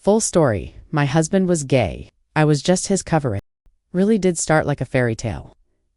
Full story. My husband was gay. I was just his cover. It really did start like a fairy tale.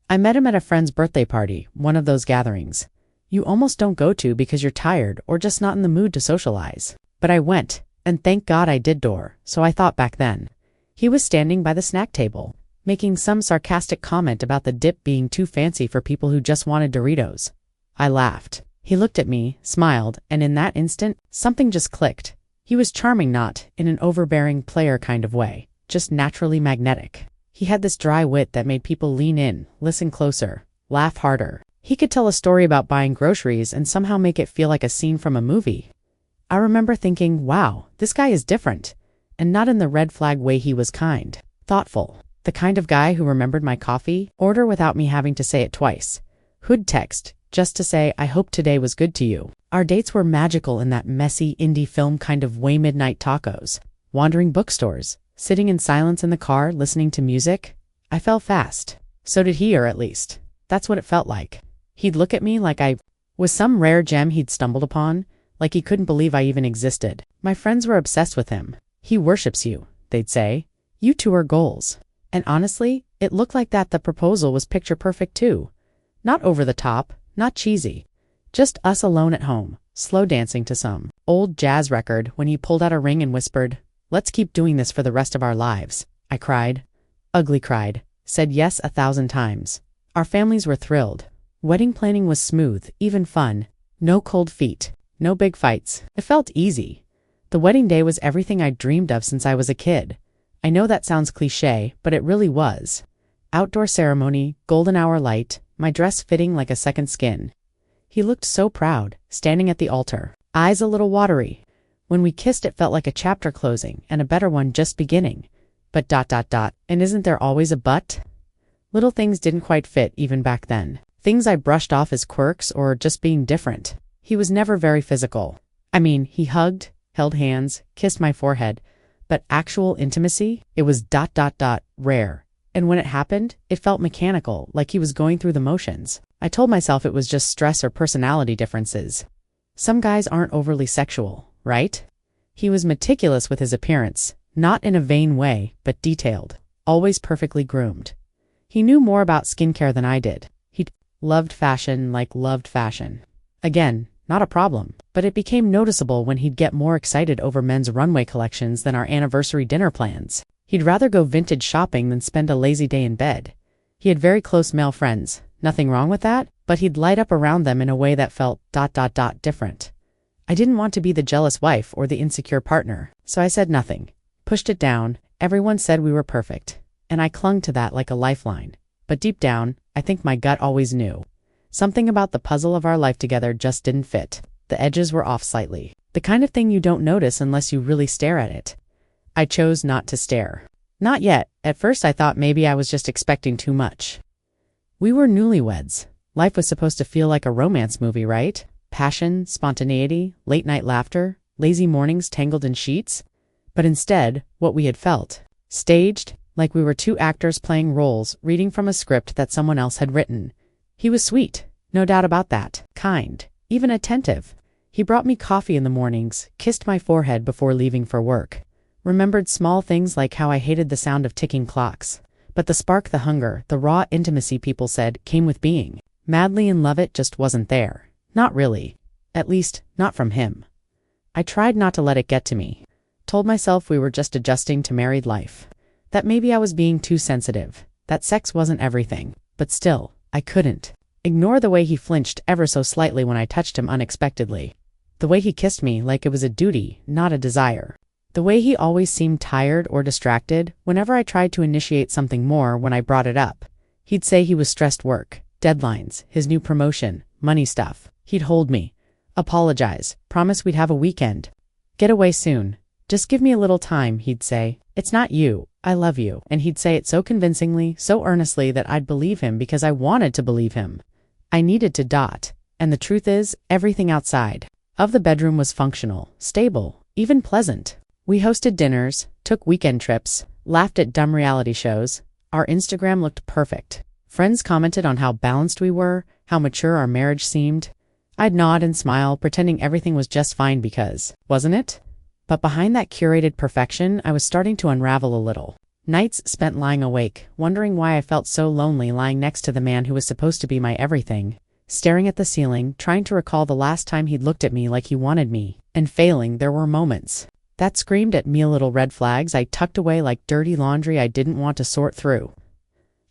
I met him at a friend's birthday party, one of those gatherings you almost don't go to because you're tired or just not in the mood to socialize. But I went, and thank God I did so I thought back then. He was standing by the snack table, making some sarcastic comment about the dip being too fancy for people who just wanted Doritos. I laughed. He looked at me, smiled, and in that instant, something just clicked. He was charming, not in an overbearing player kind of way, just naturally magnetic. He had this dry wit that made people lean in, listen closer, laugh harder. He could tell a story about buying groceries and somehow make it feel like a scene from a movie. I remember thinking, wow, this guy is different. And not in the red flag way. He was kind, thoughtful, the kind of guy who remembered my coffee order without me having to say it twice. Who'd text just to say, I hope today was good to you. Our dates were magical in that messy indie film kind of way. Midnight tacos, wandering bookstores, sitting in silence in the car listening to music. I fell fast. So did he, or at least that's what it felt like. He'd look at me like I was some rare gem he'd stumbled upon, like he couldn't believe I even existed. My friends were obsessed with him. He worships you, they'd say. You two are goals. And honestly, it looked like that the proposal was picture perfect too. Not over the top, not cheesy. Just us alone at home, slow dancing to some old jazz record when he pulled out a ring and whispered, let's keep doing this for the rest of our lives. I cried. Ugly cried. Said yes 1,000 times. Our families were thrilled. Wedding planning was smooth, even fun. No cold feet. No big fights. It felt easy. The wedding day was everything I'd dreamed of since I was a kid. I know that sounds cliché, but it really was. Outdoor ceremony, golden hour light, my dress fitting like a second skin. He looked so proud, standing at the altar, eyes a little watery. When we kissed, it felt like a chapter closing and a better one just beginning. But ... and isn't there always a but? Little things didn't quite fit even back then. Things I brushed off as quirks or just being different. He was never very physical. I mean, he hugged, held hands, kissed my forehead, but actual intimacy, it was ... rare. And when it happened, it felt mechanical, like he was going through the motions. I told myself it was just stress or personality differences. Some guys aren't overly sexual, right? He was meticulous with his appearance, not in a vain way, but detailed, always perfectly groomed. He knew more about skincare than I did. He loved fashion like loved fashion. Again, not a problem, but it became noticeable when he'd get more excited over men's runway collections than our anniversary dinner plans. He'd rather go vintage shopping than spend a lazy day in bed. He had very close male friends, nothing wrong with that, but he'd light up around them in a way that felt ... different. I didn't want to be the jealous wife or the insecure partner, so I said nothing. Pushed it down. Everyone said we were perfect, and I clung to that like a lifeline. But deep down, I think my gut always knew. Something about the puzzle of our life together just didn't fit. The edges were off slightly. The kind of thing you don't notice unless you really stare at it. I chose not to stare. Not yet. At first I thought maybe I was just expecting too much. We were newlyweds. Life was supposed to feel like a romance movie, right? Passion, spontaneity, late-night laughter, lazy mornings tangled in sheets. But instead, what we had felt, staged, like we were two actors playing roles, reading from a script that someone else had written. He was sweet, no doubt about that, kind, even attentive. He brought me coffee in the mornings, kissed my forehead before leaving for work. Remembered small things like how I hated the sound of ticking clocks. But the spark, the hunger, the raw intimacy people said came with being. Madly in love, it just wasn't there. Not really. At least, not from him. I tried not to let it get to me. Told myself we were just adjusting to married life. That maybe I was being too sensitive. That sex wasn't everything. But still, I couldn't ignore the way he flinched ever so slightly when I touched him unexpectedly. The way he kissed me like it was a duty, not a desire. The way he always seemed tired or distracted whenever I tried to initiate something more when I brought it up. He'd say he was stressed, work, deadlines, his new promotion, money stuff. He'd hold me, apologize, promise we'd have a weekend. Get away soon. Just give me a little time, he'd say. It's not you. I love you. And he'd say it so convincingly, so earnestly that I'd believe him because I wanted to believe him. I needed to ... And the truth is, everything outside of the bedroom was functional, stable, even pleasant. We hosted dinners, took weekend trips, laughed at dumb reality shows. Our Instagram looked perfect. Friends commented on how balanced we were, how mature our marriage seemed. I'd nod and smile, pretending everything was just fine because, wasn't it? But behind that curated perfection, I was starting to unravel a little. Nights spent lying awake, wondering why I felt so lonely lying next to the man who was supposed to be my everything, staring at the ceiling, trying to recall the last time he'd looked at me like he wanted me, and failing. There were moments that screamed at me little red flags I tucked away like dirty laundry I didn't want to sort through.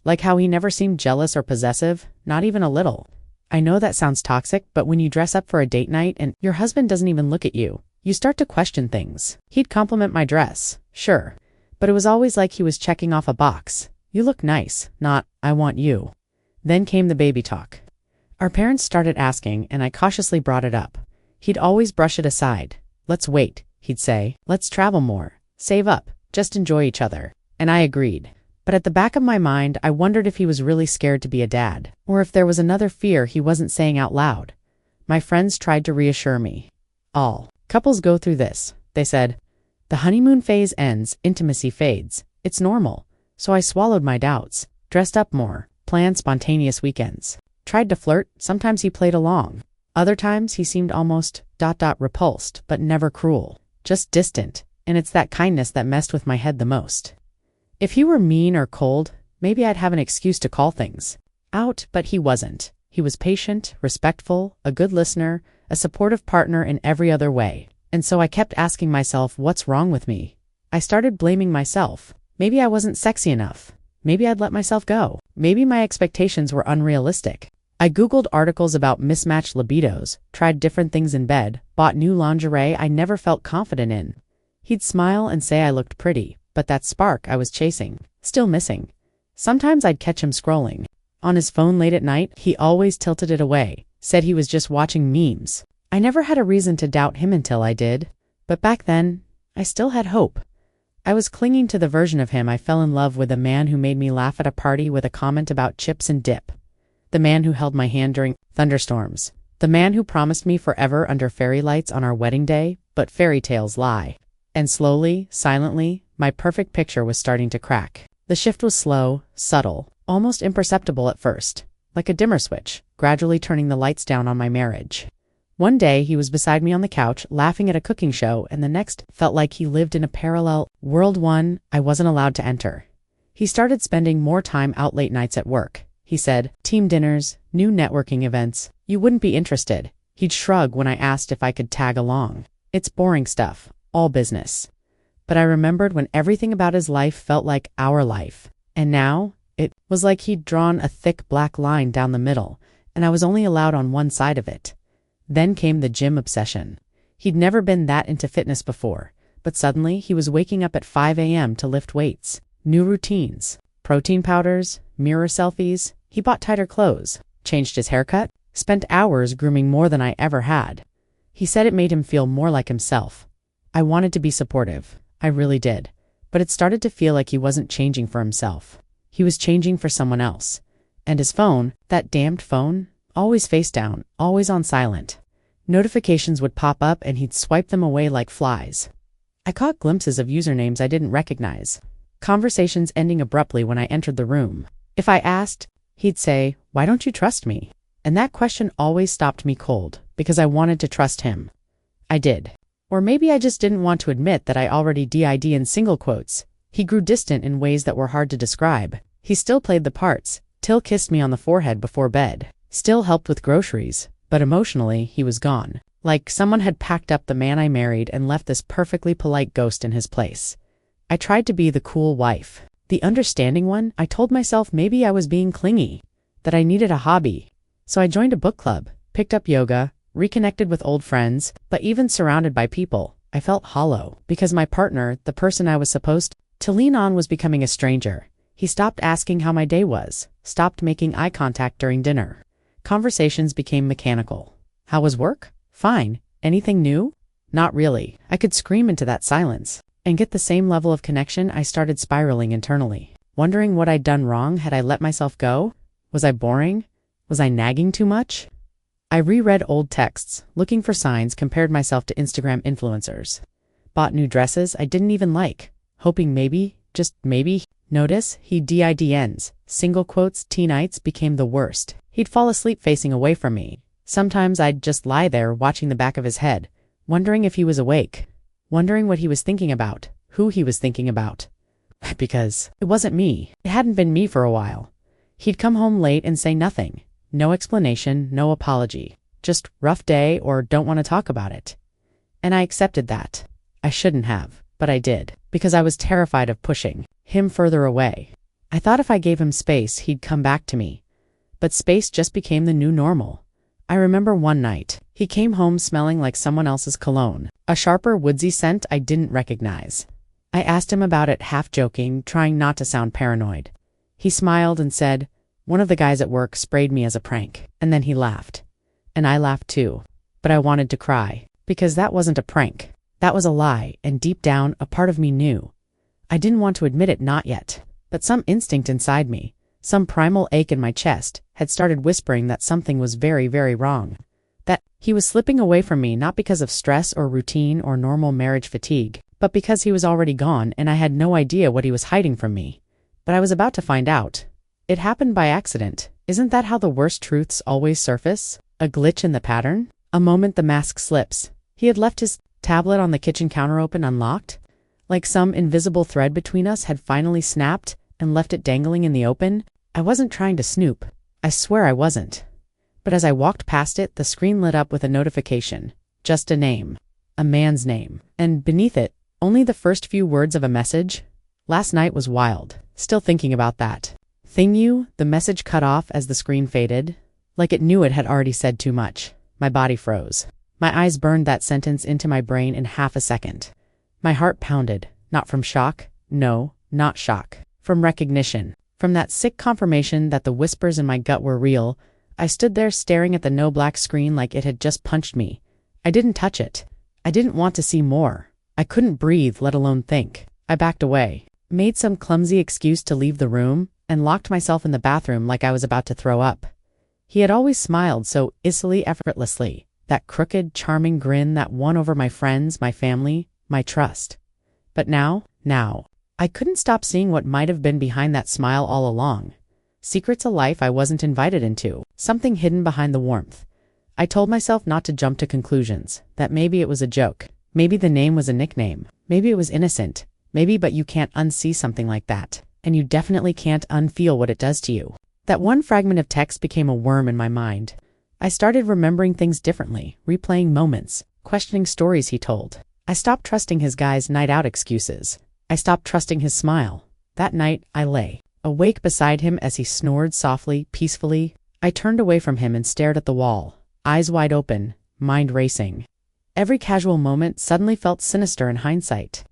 Like how he never seemed jealous or possessive, not even a little. I know that sounds toxic, but when you dress up for a date night and your husband doesn't even look at you, you start to question things. He'd compliment my dress, sure, but it was always like he was checking off a box. You look nice, not, I want you. Then came the baby talk. Our parents started asking, and I cautiously brought it up. He'd always brush it aside. Let's wait, he'd say. Let's travel more. Save up. Just enjoy each other. And I agreed. But at the back of my mind, I wondered if he was really scared to be a dad, or if there was another fear he wasn't saying out loud. My friends tried to reassure me. All couples go through this, they said. The honeymoon phase ends, intimacy fades. It's normal. So I swallowed my doubts, dressed up more, planned spontaneous weekends. Tried to flirt, sometimes he played along. Other times he seemed almost repulsed, but never cruel. Just distant, and it's that kindness that messed with my head the most. If he were mean or cold, maybe I'd have an excuse to call things out, but he wasn't. He was patient, respectful, a good listener, a supportive partner in every other way. And so I kept asking myself, what's wrong with me? I started blaming myself. Maybe I wasn't sexy enough. Maybe I'd let myself go. Maybe my expectations were unrealistic. I Googled articles about mismatched libidos, tried different things in bed, bought new lingerie I never felt confident in. He'd smile and say I looked pretty, but that spark I was chasing, still missing. Sometimes I'd catch him scrolling on his phone late at night. He always tilted it away, said he was just watching memes. I never had a reason to doubt him until I did, but back then, I still had hope. I was clinging to the version of him I fell in love with, a man who made me laugh at a party with a comment about chips and dip. The man who held my hand during thunderstorms. The man who promised me forever under fairy lights on our wedding day, but fairy tales lie. And slowly, silently, my perfect picture was starting to crack. The shift was slow, subtle, almost imperceptible at first, like a dimmer switch, gradually turning the lights down on my marriage. One day he was beside me on the couch, laughing at a cooking show, and the next felt like he lived in a parallel world, one I wasn't allowed to enter. He started spending more time out late nights at work. He said, team dinners, new networking events, you wouldn't be interested. He'd shrug when I asked if I could tag along. It's boring stuff, all business. But I remembered when everything about his life felt like our life. And now, it was like he'd drawn a thick black line down the middle, and I was only allowed on one side of it. Then came the gym obsession. He'd never been that into fitness before, but suddenly he was waking up at 5 a.m. to lift weights, new routines, protein powders, mirror selfies. He bought tighter clothes, changed his haircut, spent hours grooming more than I ever had. He said it made him feel more like himself. I wanted to be supportive. I really did. But it started to feel like he wasn't changing for himself. He was changing for someone else. And his phone, that damned phone, always face down, always on silent. Notifications would pop up and he'd swipe them away like flies. I caught glimpses of usernames I didn't recognize. Conversations ending abruptly when I entered the room. If I asked, he'd say, why don't you trust me? And that question always stopped me cold, because I wanted to trust him. I did. Or maybe I just didn't want to admit that I already did in single quotes. He grew distant in ways that were hard to describe. He still played the parts, still kissed me on the forehead before bed, still helped with groceries, but emotionally he was gone. Like someone had packed up the man I married and left this perfectly polite ghost in his place. I tried to be the cool wife, the understanding one. I told myself maybe I was being clingy, that I needed a hobby. So I joined a book club, picked up yoga, reconnected with old friends, but even surrounded by people, I felt hollow, because my partner, the person I was supposed to lean on, was becoming a stranger. He stopped asking how my day was, stopped making eye contact during dinner. Conversations became mechanical. How was work? Fine. Anything new? Not really. I could scream into that silence and get the same level of connection. I started spiraling internally, wondering what I'd done wrong. Had I let myself go? Was I boring? Was I nagging too much? I reread old texts, looking for signs, compared myself to Instagram influencers. Bought new dresses I didn't even like, hoping maybe, just maybe, notice he DIDNs. Single quotes, tea nights became the worst. He'd fall asleep facing away from me. Sometimes I'd just lie there watching the back of his head, wondering if he was awake. wondering what he was thinking about, who he was thinking about. Because it wasn't me. It hadn't been me for a while. He'd come home late and say nothing. No explanation, no apology. Just rough day or don't want to talk about it. And I accepted that. I shouldn't have, but I did, because I was terrified of pushing him further away. I thought if I gave him space, he'd come back to me. But space just became the new normal. I remember one night, he came home smelling like someone else's cologne, a sharper, woodsy scent I didn't recognize. I asked him about it, half joking, trying not to sound paranoid. He smiled and said, "One of the guys at work sprayed me as a prank," and then he laughed. And I laughed too. But I wanted to cry, because that wasn't a prank. That was a lie, and deep down, a part of me knew. I didn't want to admit it, not yet. But some instinct inside me, some primal ache in my chest, had started whispering that something was very, very wrong. That he was slipping away from me not because of stress or routine or normal marriage fatigue, but because he was already gone and I had no idea what he was hiding from me. But I was about to find out. It happened by accident. Isn't that how the worst truths always surface? A glitch in the pattern? A moment the mask slips. He had left his tablet on the kitchen counter open unlocked. Like some invisible thread between us had finally snapped and left it dangling in the open. I wasn't trying to snoop. I swear I wasn't. But as I walked past it, the screen lit up with a notification. Just a name. A man's name. And beneath it, only the first few words of a message. Last night was wild. Still thinking about that. Thing you, the message cut off as the screen faded. Like it knew it had already said too much. My body froze. My eyes burned that sentence into my brain in half a second. My heart pounded. Not from shock. No, not shock. From recognition. From that sick confirmation that the whispers in my gut were real. I stood there staring at the no-black screen like it had just punched me. I didn't touch it. I didn't want to see more. I couldn't breathe, let alone think. I backed away, made some clumsy excuse to leave the room, and locked myself in the bathroom like I was about to throw up. He had always smiled so easily, effortlessly. That crooked, charming grin that won over my friends, my family, my trust. But now, I couldn't stop seeing what might have been behind that smile all along. Secrets of life I wasn't invited into. Something hidden behind the warmth. I told myself not to jump to conclusions. That maybe it was a joke. Maybe the name was a nickname. Maybe it was innocent. Maybe, but you can't unsee something like that. And you definitely can't unfeel what it does to you. That one fragment of text became a worm in my mind. I started remembering things differently, replaying moments, questioning stories he told. I stopped trusting his guy's night out excuses. I stopped trusting his smile. That night, I lay, awake beside him as he snored softly, peacefully. I turned away from him and stared at the wall, eyes wide open, mind racing. Every casual moment suddenly felt sinister in hindsight.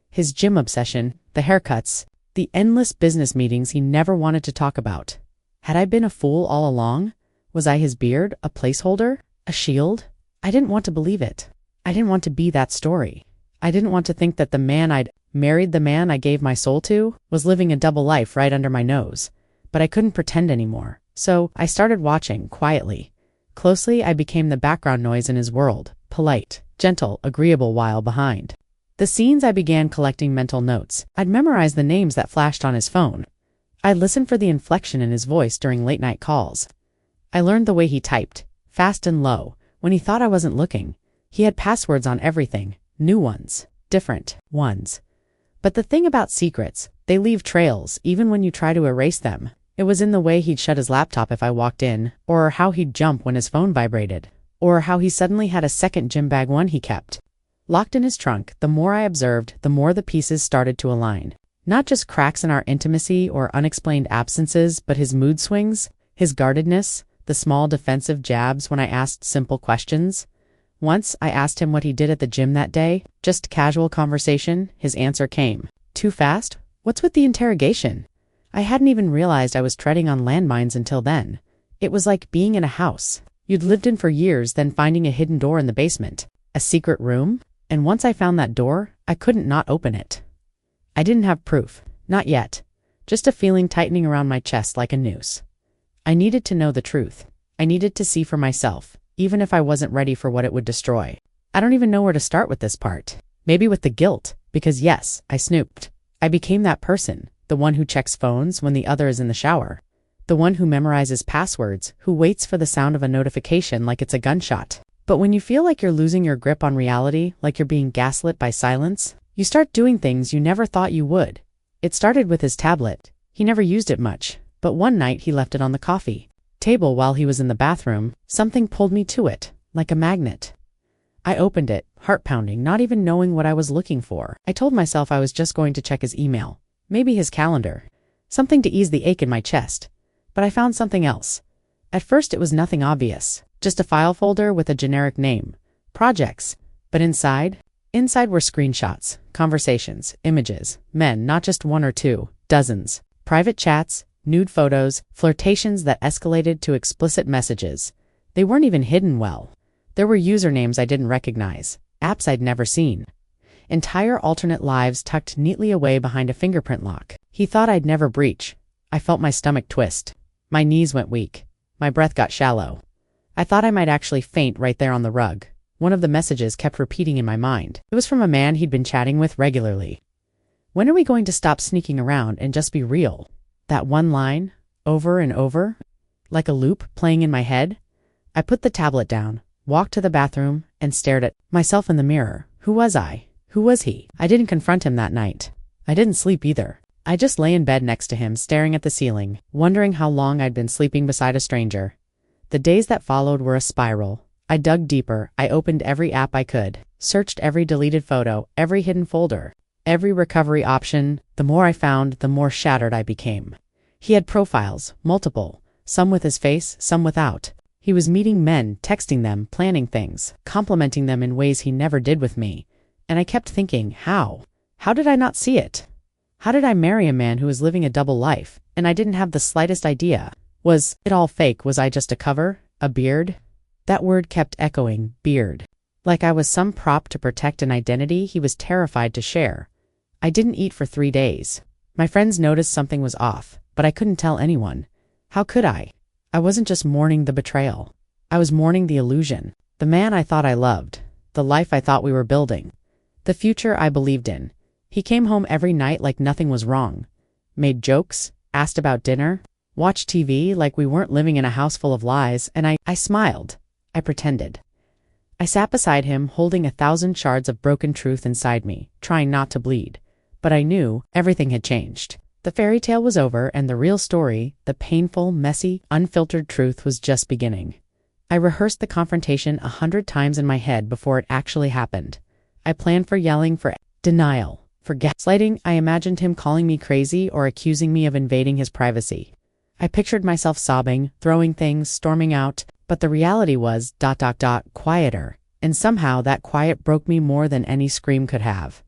His gym obsession, the haircuts, the endless business meetings he never wanted to talk about. Had I been a fool all along? Was I his beard, a placeholder, a shield? I didn't want to believe it. I didn't want to be that story. I didn't want to think that the man I'd married, the man I gave my soul to, was living a double life right under my nose. But I couldn't pretend anymore. So I started watching, quietly. Closely, I became the background noise in his world, polite, gentle, agreeable while behind the scenes. I began collecting mental notes. I'd memorize the names that flashed on his phone. I'd listen for the inflection in his voice during late-night calls. I learned the way he typed, fast and low, when he thought I wasn't looking. He had passwords on everything, new ones, different ones. But the thing about secrets, they leave trails even when you try to erase them. It was in the way he'd shut his laptop if I walked in, or how he'd jump when his phone vibrated, or how he suddenly had a second gym bag one he kept. Locked in his trunk, the more I observed, the more the pieces started to align. Not just cracks in our intimacy or unexplained absences, but his mood swings, his guardedness, the small defensive jabs when I asked simple questions. Once, I asked him what he did at the gym that day, just casual conversation. His answer came. Too fast? What's with the interrogation? I hadn't even realized I was treading on landmines until then. It was like being in a house you'd lived in for years, then finding a hidden door in the basement. A secret room? And once I found that door, I couldn't not open it. I didn't have proof. Not yet. Just a feeling tightening around my chest like a noose. I needed to know the truth. I needed to see for myself, even if I wasn't ready for what it would destroy. I don't even know where to start with this part. Maybe with the guilt, because yes, I snooped. I became that person, the one who checks phones when the other is in the shower. The one who memorizes passwords, who waits for the sound of a notification like it's a gunshot. But when you feel like you're losing your grip on reality, like you're being gaslit by silence, you start doing things you never thought you would. It started with his tablet. He never used it much, but one night he left it on the coffee table while he was in the bathroom. Something pulled me to it, like a magnet. I opened it, heart pounding, not even knowing what I was looking for. I told myself I was just going to check his email, maybe his calendar, something to ease the ache in my chest. But I found something else. At first it was nothing obvious, just a file folder with a generic name, projects. But inside were screenshots, conversations, images, men, not just one or two, dozens, private chats, nude photos, flirtations that escalated to explicit messages. They weren't even hidden well. There were usernames I didn't recognize, apps I'd never seen. Entire alternate lives tucked neatly away behind a fingerprint lock. He thought I'd never breach. I felt my stomach twist. My knees went weak. My breath got shallow. I thought I might actually faint right there on the rug. One of the messages kept repeating in my mind. It was from a man he'd been chatting with regularly. When are we going to stop sneaking around and just be real? That one line, over and over, like a loop playing in my head. I put the tablet down, walked to the bathroom, and stared at myself in the mirror. Who was I? Who was he? I didn't confront him that night. I didn't sleep either. I just lay in bed next to him, staring at the ceiling, wondering how long I'd been sleeping beside a stranger. The days that followed were a spiral. I dug deeper. I opened every app I could, searched every deleted photo, every hidden folder, every recovery option. The more I found, the more shattered I became. He had profiles, multiple, some with his face, some without. He was meeting men, texting them, planning things, complimenting them in ways he never did with me. And I kept thinking, how? How did I not see it? How did I marry a man who was living a double life, and I didn't have the slightest idea? Was it all fake? Was I just a cover? A beard? That word kept echoing, beard. Like I was some prop to protect an identity he was terrified to share. I didn't eat for 3 days. My friends noticed something was off, but I couldn't tell anyone. How could I? I wasn't just mourning the betrayal. I was mourning the illusion. The man I thought I loved. The life I thought we were building. The future I believed in. He came home every night like nothing was wrong. Made jokes, asked about dinner, watched TV like we weren't living in a house full of lies, and I smiled. I pretended. I sat beside him, holding 1,000 shards of broken truth inside me, trying not to bleed. But I knew everything had changed. The fairy tale was over, and the real story, the painful, messy, unfiltered truth was just beginning. I rehearsed the confrontation 100 times in my head before it actually happened. I planned for yelling, for denial, for gaslighting. I imagined him calling me crazy or accusing me of invading his privacy. I pictured myself sobbing, throwing things, storming out, but the reality was ... quieter, and somehow that quiet broke me more than any scream could have.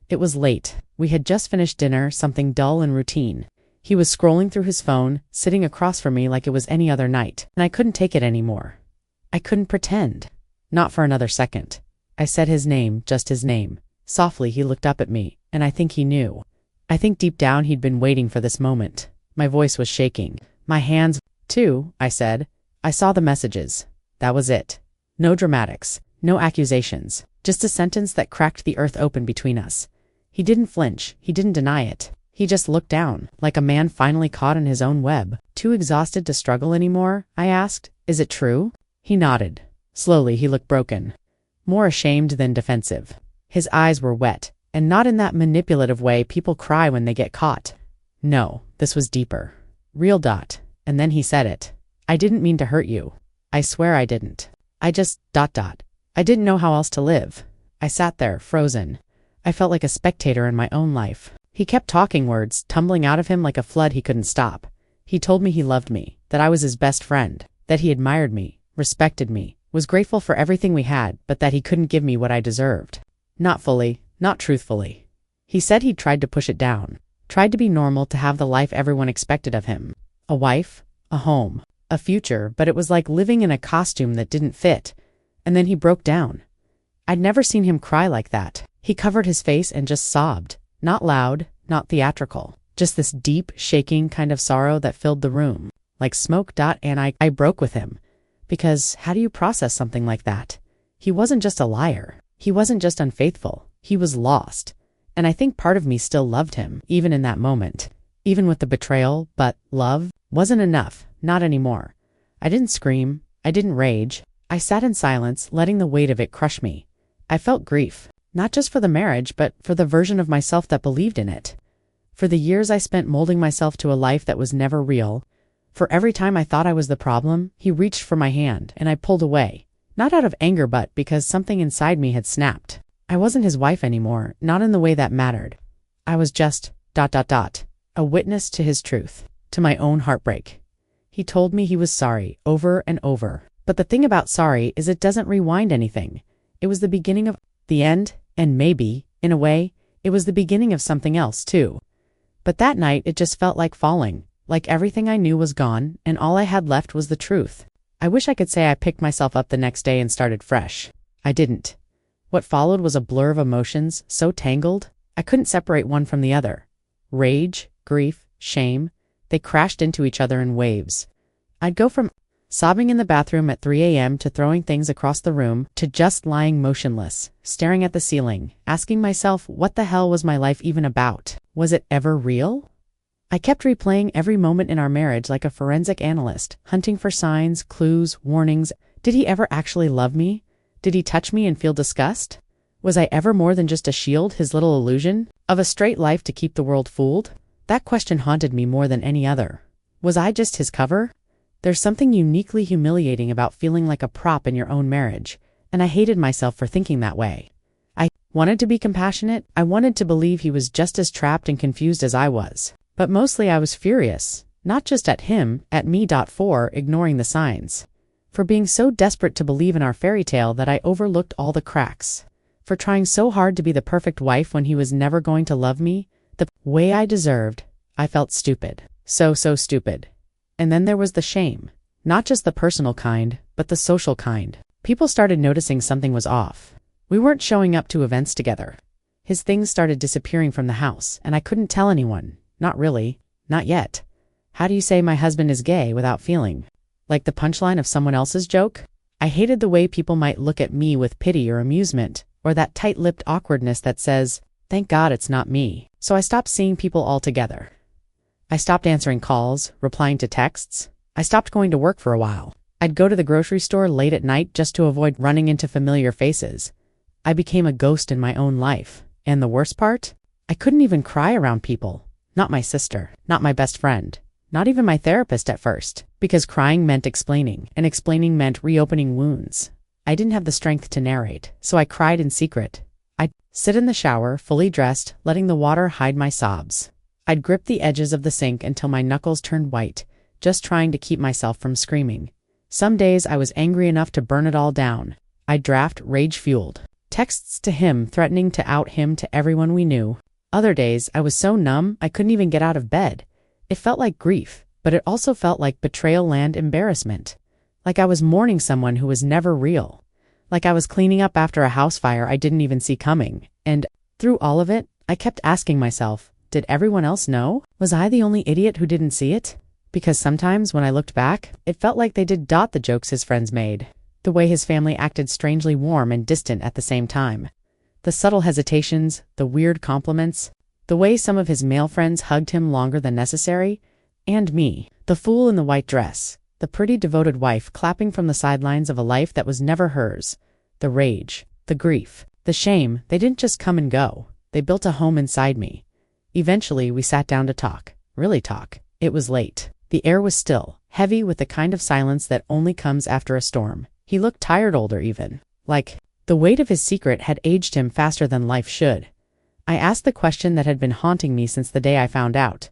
It was late. We had just finished dinner, something dull and routine. He was scrolling through his phone, sitting across from me like it was any other night, and I couldn't take it anymore. I couldn't pretend. Not for another second. I said his name, just his name. Softly he looked up at me, and I think he knew. I think deep down he'd been waiting for this moment. My voice was shaking. My hands, too, I said. I saw the messages. That was it. No dramatics, no accusations, just a sentence that cracked the earth open between us. He didn't flinch, he didn't deny it. He just looked down, like a man finally caught in his own web. Too exhausted to struggle anymore? I asked. Is it true? He nodded. Slowly he looked broken. More ashamed than defensive. His eyes were wet, and not in that manipulative way people cry when they get caught. No, this was deeper. Real . And then he said it. I didn't mean to hurt you. I swear I didn't. I just ... I didn't know how else to live. I sat there, frozen. I felt like a spectator in my own life. He kept talking, words tumbling out of him like a flood he couldn't stop. He told me he loved me, that I was his best friend, that he admired me, respected me, was grateful for everything we had, but that he couldn't give me what I deserved. Not fully, not truthfully. He said he'd tried to push it down, tried to be normal, to have the life everyone expected of him. A wife, a home, a future, but it was like living in a costume that didn't fit. And then he broke down. I'd never seen him cry like that. He covered his face and just sobbed. Not loud, not theatrical. Just this deep, shaking kind of sorrow that filled the room. Like smoke. And I broke with him. Because how do you process something like that? He wasn't just a liar. He wasn't just unfaithful. He was lost. And I think part of me still loved him, even in that moment. Even with the betrayal, but love wasn't enough. Not anymore. I didn't scream. I didn't rage. I sat in silence, letting the weight of it crush me. I felt grief, not just for the marriage, but for the version of myself that believed in it. For the years I spent molding myself to a life that was never real. For every time I thought I was the problem, he reached for my hand, and I pulled away. Not out of anger, but because something inside me had snapped. I wasn't his wife anymore, not in the way that mattered. I was just ... a witness to his truth, to my own heartbreak. He told me he was sorry, over and over. But the thing about sorry is it doesn't rewind anything. It was the beginning of the end, and maybe, in a way, it was the beginning of something else, too. But that night it just felt like falling, like everything I knew was gone, and all I had left was the truth. I wish I could say I picked myself up the next day and started fresh. I didn't. What followed was a blur of emotions, so tangled, I couldn't separate one from the other. Rage, grief, shame, they crashed into each other in waves. I'd go from sobbing in the bathroom at 3 a.m. to throwing things across the room, to just lying motionless, staring at the ceiling, asking myself what the hell was my life even about? Was it ever real? I kept replaying every moment in our marriage like a forensic analyst, hunting for signs, clues, warnings. Did he ever actually love me? Did he touch me and feel disgust? Was I ever more than just a shield, his little illusion of a straight life to keep the world fooled? That question haunted me more than any other. Was I just his cover? There's something uniquely humiliating about feeling like a prop in your own marriage, and I hated myself for thinking that way. I wanted to be compassionate. I wanted to believe he was just as trapped and confused as I was. But mostly I was furious, not just at him, at me. For ignoring the signs. For being so desperate to believe in our fairy tale that I overlooked all the cracks. For trying so hard to be the perfect wife when he was never going to love me the way I deserved. I felt stupid. So stupid. And then there was the shame. Not just the personal kind, but the social kind. People started noticing something was off. We weren't showing up to events together. His things started disappearing from the house, and I couldn't tell anyone. Not really. Not yet. How do you say my husband is gay without feeling like the punchline of someone else's joke? I hated the way people might look at me with pity or amusement, or that tight-lipped awkwardness that says, "Thank God it's not me." So I stopped seeing people altogether. I stopped answering calls, replying to texts. I stopped going to work for a while. I'd go to the grocery store late at night just to avoid running into familiar faces. I became a ghost in my own life. And the worst part? I couldn't even cry around people. Not my sister, not my best friend, not even my therapist at first, because crying meant explaining, and explaining meant reopening wounds. I didn't have the strength to narrate, so I cried in secret. I'd sit in the shower, fully dressed, letting the water hide my sobs. I'd grip the edges of the sink until my knuckles turned white, just trying to keep myself from screaming. Some days I was angry enough to burn it all down. I'd draft rage-fueled texts to him threatening to out him to everyone we knew. Other days I was so numb I couldn't even get out of bed. It felt like grief, but it also felt like betrayal and embarrassment. Like I was mourning someone who was never real. Like I was cleaning up after a house fire I didn't even see coming. And through all of it, I kept asking myself, did everyone else know? Was I the only idiot who didn't see it? Because sometimes when I looked back, it felt like they did the jokes his friends made. The way his family acted strangely warm and distant at the same time. The subtle hesitations, the weird compliments, the way some of his male friends hugged him longer than necessary, and me, the fool in the white dress, the pretty devoted wife clapping from the sidelines of a life that was never hers. The rage, the grief, the shame, they didn't just come and go. They built a home inside me. Eventually, we sat down to talk. Really talk. It was late. The air was still, heavy with the kind of silence that only comes after a storm. He looked tired, older even. Like the weight of his secret had aged him faster than life should. I asked the question that had been haunting me since the day I found out.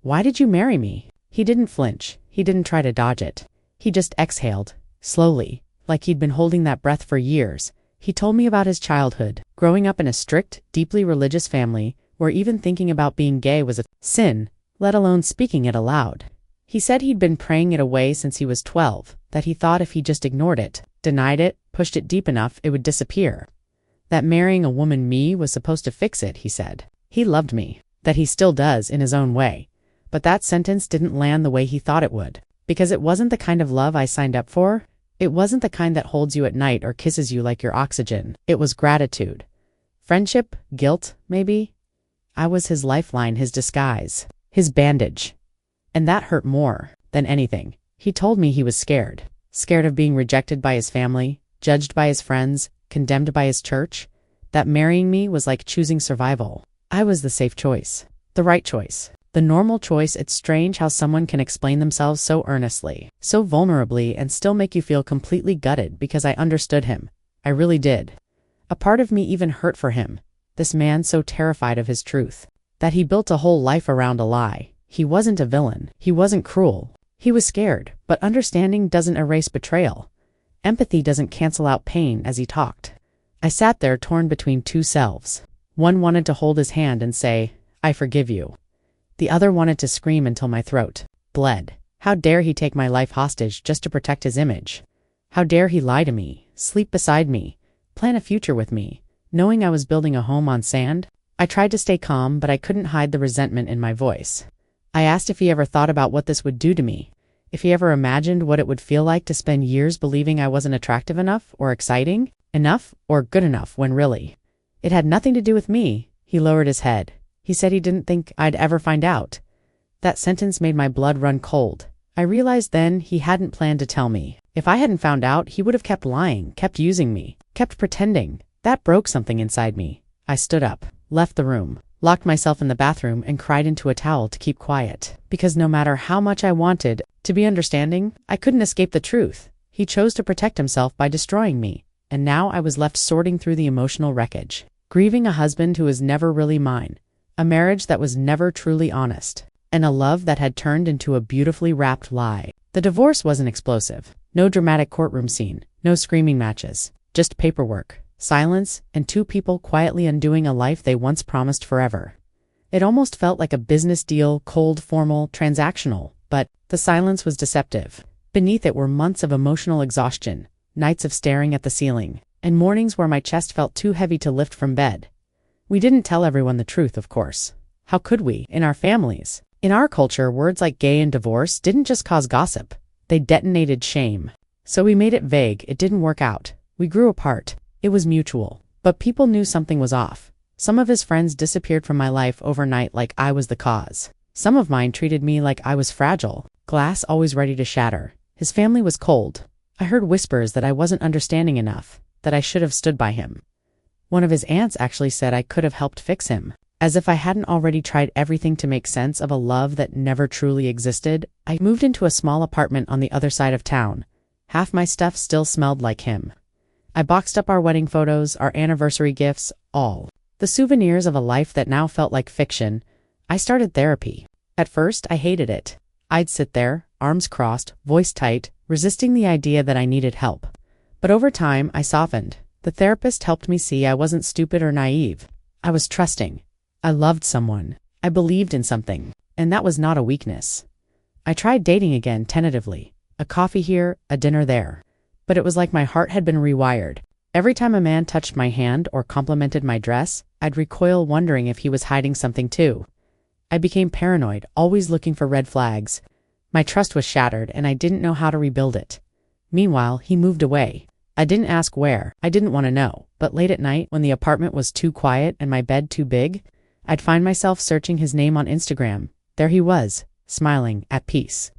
Why did you marry me? He didn't flinch. He didn't try to dodge it. He just exhaled, slowly, like he'd been holding that breath for years. He told me about his childhood, growing up in a strict, deeply religious family, where even thinking about being gay was a sin, let alone speaking it aloud. He said he'd been praying it away since he was 12, that he thought if he just ignored it, denied it, pushed it deep enough, it would disappear. That marrying a woman me was supposed to fix it, he said. He loved me, that he still does in his own way. But that sentence didn't land the way he thought it would, because it wasn't the kind of love I signed up for. It wasn't the kind that holds you at night or kisses you like your oxygen. It was gratitude. Friendship, guilt, maybe. I was his lifeline, his disguise, his bandage. And that hurt more than anything. He told me he was scared. Scared of being rejected by his family, judged by his friends, condemned by his church? That marrying me was like choosing survival. I was the safe choice. The right choice. The normal choice. It's strange how someone can explain themselves so earnestly, so vulnerably, and still make you feel completely gutted because I understood him. I really did. A part of me even hurt for him. This man so terrified of his truth. That he built a whole life around a lie. He wasn't a villain. He wasn't cruel. He was scared, but understanding doesn't erase betrayal. Empathy doesn't cancel out pain. As he talked, I sat there torn between two selves. One wanted to hold his hand and say, "I forgive you." The other wanted to scream until my throat bled. How dare he take my life hostage just to protect his image? How dare he lie to me, sleep beside me, plan a future with me, knowing I was building a home on sand? I tried to stay calm, but I couldn't hide the resentment in my voice. I asked if he ever thought about what this would do to me, if he ever imagined what it would feel like to spend years believing I wasn't attractive enough, or exciting enough, or good enough, when really it had nothing to do with me. He lowered his head. He said he didn't think I'd ever find out. That sentence made my blood run cold. I realized then he hadn't planned to tell me. If I hadn't found out, he would have kept lying, kept using me, kept pretending. That broke something inside me. I stood up, left the room, locked myself in the bathroom, and cried into a towel to keep quiet. Because no matter how much I wanted to be understanding, I couldn't escape the truth. He chose to protect himself by destroying me, and now I was left sorting through the emotional wreckage, grieving a husband who was never really mine, a marriage that was never truly honest, and a love that had turned into a beautifully wrapped lie. The divorce wasn't explosive. No dramatic courtroom scene, no screaming matches, just paperwork, silence, and two people quietly undoing a life they once promised forever. It almost felt like a business deal, cold, formal, transactional, but the silence was deceptive. Beneath it were months of emotional exhaustion, nights of staring at the ceiling, and mornings where my chest felt too heavy to lift from bed. We didn't tell everyone the truth, of course. How could we, in our families? In our culture, words like gay and divorce didn't just cause gossip. They detonated shame. So we made it vague. It didn't work out. We grew apart. It was mutual. But people knew something was off. Some of his friends disappeared from my life overnight like I was the cause. Some of mine treated me like I was fragile, glass always ready to shatter. His family was cold. I heard whispers that I wasn't understanding enough, that I should have stood by him. One of his aunts actually said I could have helped fix him. As if I hadn't already tried everything to make sense of a love that never truly existed, I moved into a small apartment on the other side of town. Half my stuff still smelled like him. I boxed up our wedding photos, our anniversary gifts, all. The souvenirs of a life that now felt like fiction. I started therapy. At first, I hated it. I'd sit there, arms crossed, voice tight, resisting the idea that I needed help. But over time, I softened. The therapist helped me see I wasn't stupid or naive. I was trusting. I loved someone. I believed in something. And that was not a weakness. I tried dating again tentatively. A coffee here, a dinner there. But it was like my heart had been rewired. Every time a man touched my hand or complimented my dress, I'd recoil wondering if he was hiding something too. I became paranoid, always looking for red flags. My trust was shattered and I didn't know how to rebuild it. Meanwhile, he moved away. I didn't ask where. I didn't want to know. But late at night, when the apartment was too quiet and my bed too big, I'd find myself searching his name on Instagram. There he was, smiling, at peace.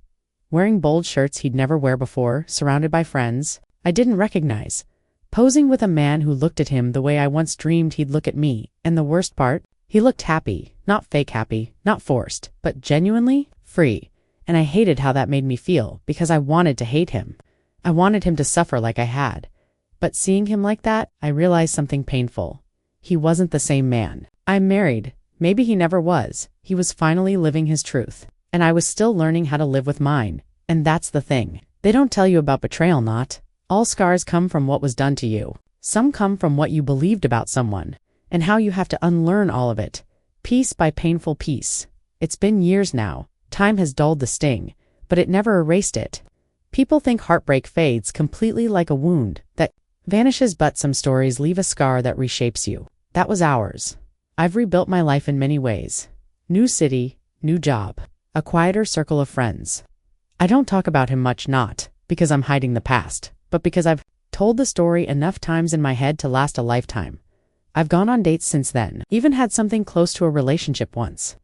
Wearing bold shirts he'd never wear before, surrounded by friends I didn't recognize. Posing with a man who looked at him the way I once dreamed he'd look at me. And the worst part? He looked happy. Not fake happy, not forced, but genuinely free. And I hated how that made me feel, because I wanted to hate him. I wanted him to suffer like I had. But seeing him like that, I realized something painful. He wasn't the same man. I'm married. Maybe he never was. He was finally living his truth. And I was still learning how to live with mine. And that's the thing. They don't tell you about betrayal, not. All scars come from what was done to you. Some come from what you believed about someone, and how you have to unlearn all of it, piece by painful piece. It's been years now. Time has dulled the sting, but it never erased it. People think heartbreak fades completely like a wound that vanishes, but some stories leave a scar that reshapes you. That was ours. I've rebuilt my life in many ways. New city, new job, a quieter circle of friends. I don't talk about him much, not because I'm hiding the past, but because I've told the story enough times in my head to last a lifetime. I've gone on dates since then, even had something close to a relationship once.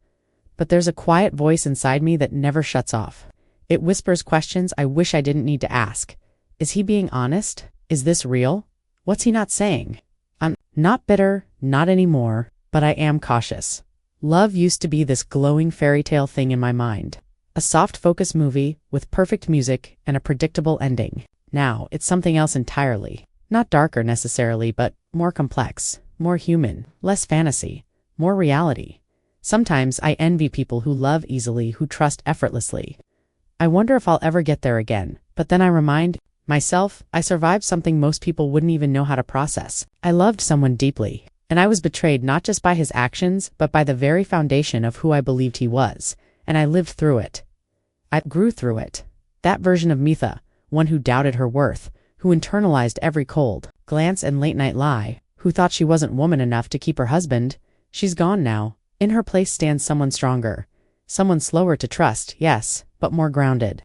But there's a quiet voice inside me that never shuts off. It whispers questions I wish I didn't need to ask. Is he being honest? Is this real? What's he not saying? I'm not bitter, not anymore, but I am cautious. Love used to be this glowing fairy tale thing in my mind. A soft focus movie with perfect music and a predictable ending. Now, it's something else entirely. Not darker necessarily, but more complex, more human, less fantasy, more reality. Sometimes I envy people who love easily, who trust effortlessly. I wonder if I'll ever get there again, but then I remind myself I survived something most people wouldn't even know how to process. I loved someone deeply, and I was betrayed not just by his actions, but by the very foundation of who I believed he was, and I lived through it. I grew through it. That version of Mitha, one who doubted her worth, who internalized every cold glance and late-night lie, who thought she wasn't woman enough to keep her husband, she's gone now. In her place stands someone stronger, someone slower to trust, yes, but more grounded.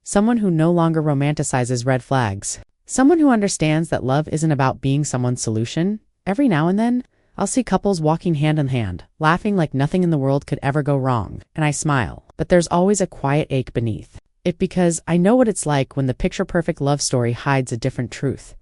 Someone who no longer romanticizes red flags. Someone who understands that love isn't about being someone's solution. Every now and then, I'll see couples walking hand in hand, laughing like nothing in the world could ever go wrong, and I smile. But there's always a quiet ache beneath it because I know what it's like when the picture-perfect love story hides a different truth.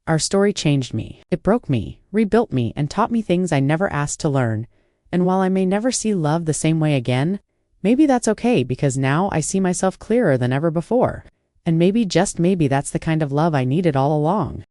Our story changed me. It broke me, rebuilt me, and taught me things I never asked to learn. And while I may never see love the same way again, maybe that's okay because now I see myself clearer than ever before. And maybe, just maybe, that's the kind of love I needed all along.